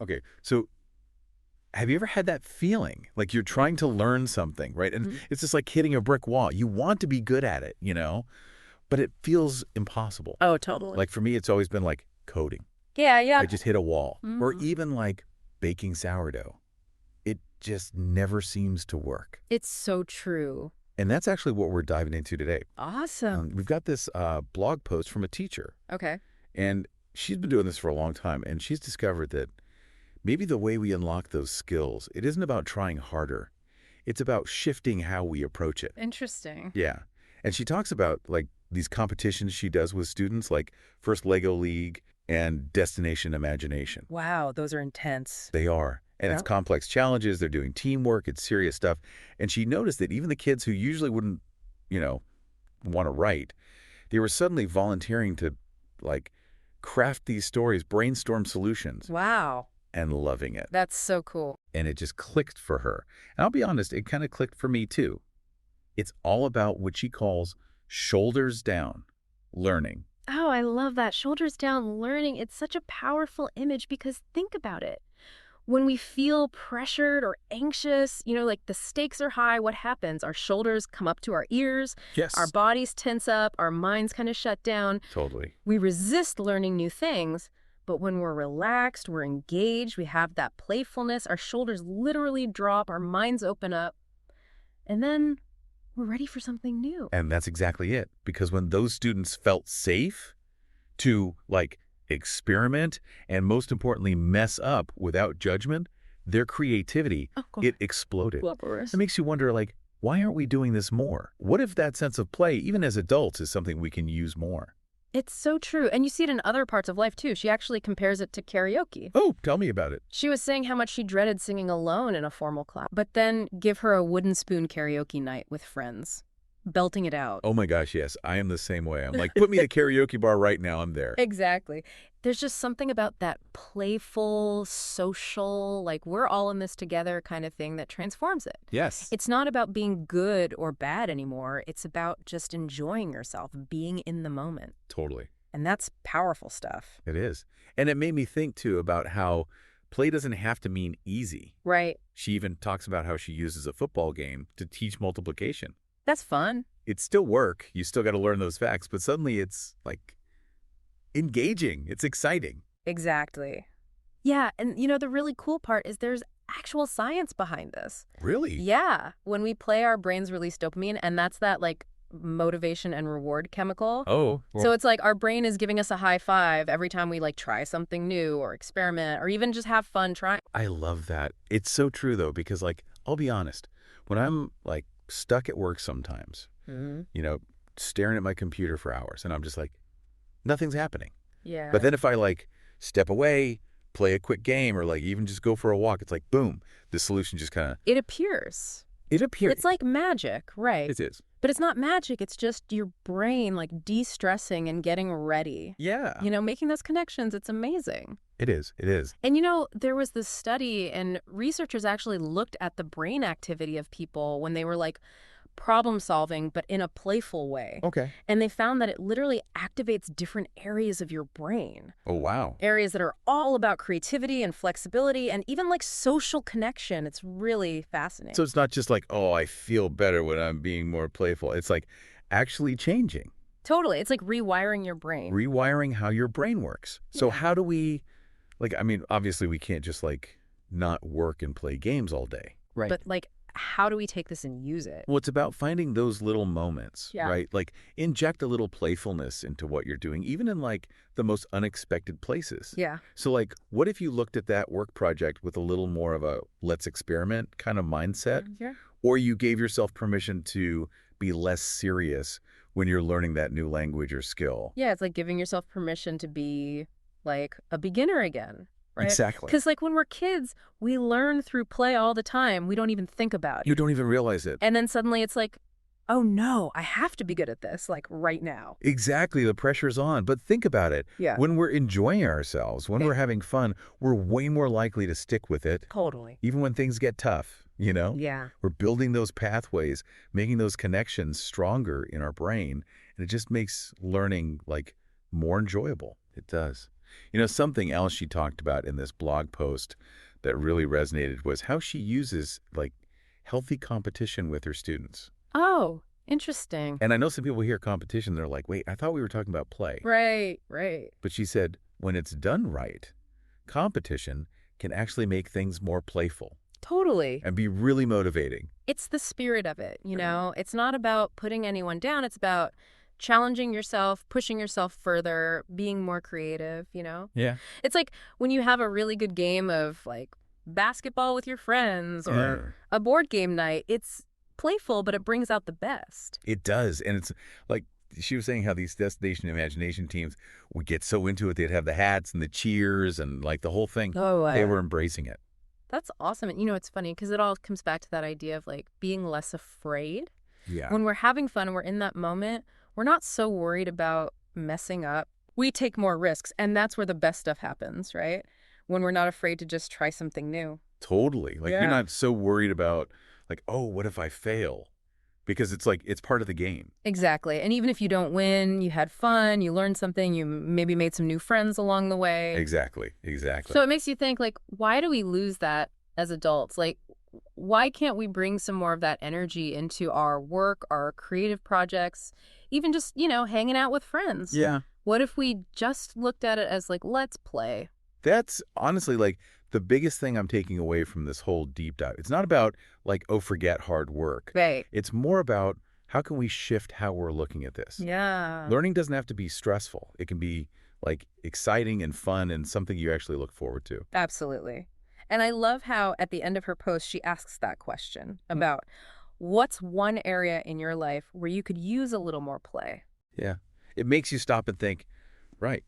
Okay, so have you ever had that feeling like you're trying to learn something, right? And Mhm. it's just like hitting a brick wall. You want to be good at it, but it feels impossible. Oh, totally. Like for me, it's always been like coding. Yeah, I yeah. just hit a wall. Or Mhm. even like baking sourdough. It just never seems to work. It's so true. And that's actually what we're diving into today. Awesome. We've got this blog post from a teacher, Okay. and she's been doing this for a long time, and she's discovered that maybe the way we unlock those skills, it isn't about trying harder. It's about shifting how we approach it. Interesting. Yeah. And she talks about like these competitions she does with students, like First Lego League and Destination Imagination. Wow, those are intense. They are. And it's Yep. complex challenges. They're doing teamwork. It's serious stuff. And she noticed that even the kids who usually wouldn't, you know, want to write, they were suddenly volunteering to like craft these stories, brainstorm solutions, Wow, and loving it. that's so cool. And it just clicked for her. And I'll be honest, it kind of clicked for me too. It's all about what she calls shoulders down learning. Oh, I love that. Shoulders down learning. It's such a powerful image because think about it. When we feel pressured or anxious, like the stakes are high, what happens? Our shoulders come up to our ears, our Yes. bodies tense up, our minds kind of shut down. Totally. We resist learning new things, but when we're relaxed, we're engaged, we have that playfulness, our shoulders literally drop, our minds open up, and then we're ready for something new. And that's exactly it. Because when those students felt safe to like experiment and most importantly mess up without judgment, their creativity, Of course. it exploded. Glamorous. It makes you wonder like, why aren't we doing this more? What if that sense of play, even as adults, is something we can use more? It's so true. And you see it in other parts of life, too. She actually compares it to karaoke. Oh, tell me about it. She was saying how much she dreaded singing alone in a formal class, but then give her a wooden spoon karaoke night with friends, belting it out. Oh my gosh, yes. I am the same way. I'm like, put me at a karaoke bar right now. I'm there. Exactly. There's just something about that playful, social, like we're all in this together kind of thing that transforms it. Yes. It's not about being good or bad anymore. It's about just enjoying yourself, being in the moment. Totally. And that's powerful stuff. It is. And it made me think, too, about how play doesn't have to mean easy. Right. She even talks about how she uses a football game to teach multiplication. That's fun. It's still work. You still got to learn those facts, but suddenly it's like engaging. It's exciting. Exactly. Yeah, and the really cool part is there's actual science behind this. Really? Yeah, when we play, our brains release dopamine, and that's that like motivation and reward chemical. Oh, well, So it's like our brain is giving us a high five every time we like try something new or experiment or even just have fun trying. I love that. It's so true, though, because like, I'll be honest, when I'm like stuck at work sometimes, Mm-hmm. staring at my computer for hours and I'm just like, nothing's happening. Yeah. But then if I like step away, play a quick game, or like even just go for a walk, it's like, boom, the solution just kind of, It appears. it appears. It's like magic, right? It is. But it's not magic. It's just your brain like de-stressing and getting ready. Yeah. Making those connections. It's amazing. It is. It is. And there was this study, and researchers actually looked at the brain activity of people when they were like problem solving, but in a playful way. Okay. And they found that it literally activates different areas of your brain, Oh, wow. areas that are all about creativity and flexibility and even like social connection. It's really fascinating. So it's not just like, oh, I feel better when I'm being more playful. It's like actually changing, Totally. It's like rewiring your brain. rewiring how your brain works. So Yeah. how do we, like, I mean, obviously we can't just like not work and play games all day. Right. But like, how do we take this and use it? Well, it's about finding those little moments, Yeah. right? Like inject a little playfulness into what you're doing, even in like the most unexpected places. Yeah. So like, what if you looked at that work project with a little more of a let's experiment kind of mindset, Yeah. or you gave yourself permission to be less serious when you're learning that new language or skill? Yeah, it's like giving yourself permission to be like a beginner again. Right? Exactly. Because like when we're kids, we learn through play all the time. We don't even think about it. You don't even realize it. And then suddenly it's like, oh no, I have to be good at this, like right now. Exactly. The pressure's on. But think about it. Yeah. When we're enjoying ourselves, when Yeah. we're having fun, we're way more likely to stick with it, Totally. even when things get tough, Yeah. We're building those pathways, making those connections stronger in our brain, and it just makes learning like more enjoyable. It does. Something else she talked about in this blog post that really resonated was how she uses, like, healthy competition with her students. Oh, interesting. And I know some people hear competition, they're like, wait, I thought we were talking about play. Right, right. But she said, when it's done right, competition can actually make things more playful Totally. and be really motivating. It's the spirit of it, It's not about putting anyone down. It's about challenging yourself, pushing yourself further, being more creative. Yeah. It's like when you have a really good game of like basketball with your friends or a board game night. It's playful, but it brings out the best. It does. And it's like she was saying how these Destination Imagination teams would get so into it. They'd have the hats and the cheers and like the whole thing. Oh, They were embracing it. That's awesome. And it's funny because it all comes back to that idea of like being less afraid. Yeah. When we're having fun and we're in that moment, we're not so worried about messing up. We take more risks, and that's where the best stuff happens, right? When we're not afraid to just try something new. Totally. Like Yeah. you're not so worried about like, oh, what if I fail? Because it's like, it's part of the game. Exactly. And even if you don't win, you had fun, you learned something, you maybe made some new friends along the way. Exactly. Exactly. So it makes you think, like, why do we lose that as adults? Like, why can't we bring some more of that energy into our work, our creative projects, even just, hanging out with friends? Yeah. What if we just looked at it as like, let's play? That's honestly like the biggest thing I'm taking away from this whole deep dive. It's not about like, oh, forget hard work. Right. It's more about how can we shift how we're looking at this? Yeah. Learning doesn't have to be stressful. It can be like exciting and fun and something you actually look forward to. Absolutely. And I love how at the end of her post, she asks that question about what's one area in your life where you could use a little more play? Yeah. It makes you stop and think, right,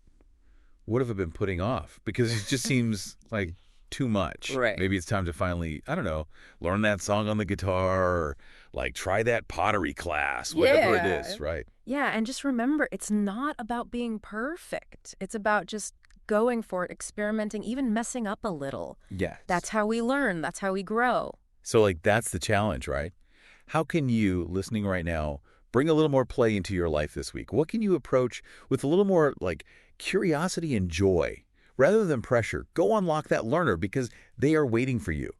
what have I been putting off? Because it just seems like too much. Right. Maybe it's time to finally, I don't know, learn that song on the guitar or like try that pottery class, whatever it is, right? Yeah, and just remember, it's not about being perfect. It's about just going for it, experimenting, even messing up a little. Yes. That's how we learn. That's how we grow. So like that's the challenge, right? How can you, listening right now, bring a little more play into your life this week? What can you approach with a little more like curiosity and joy rather than pressure? Go unlock that learner because they are waiting for you.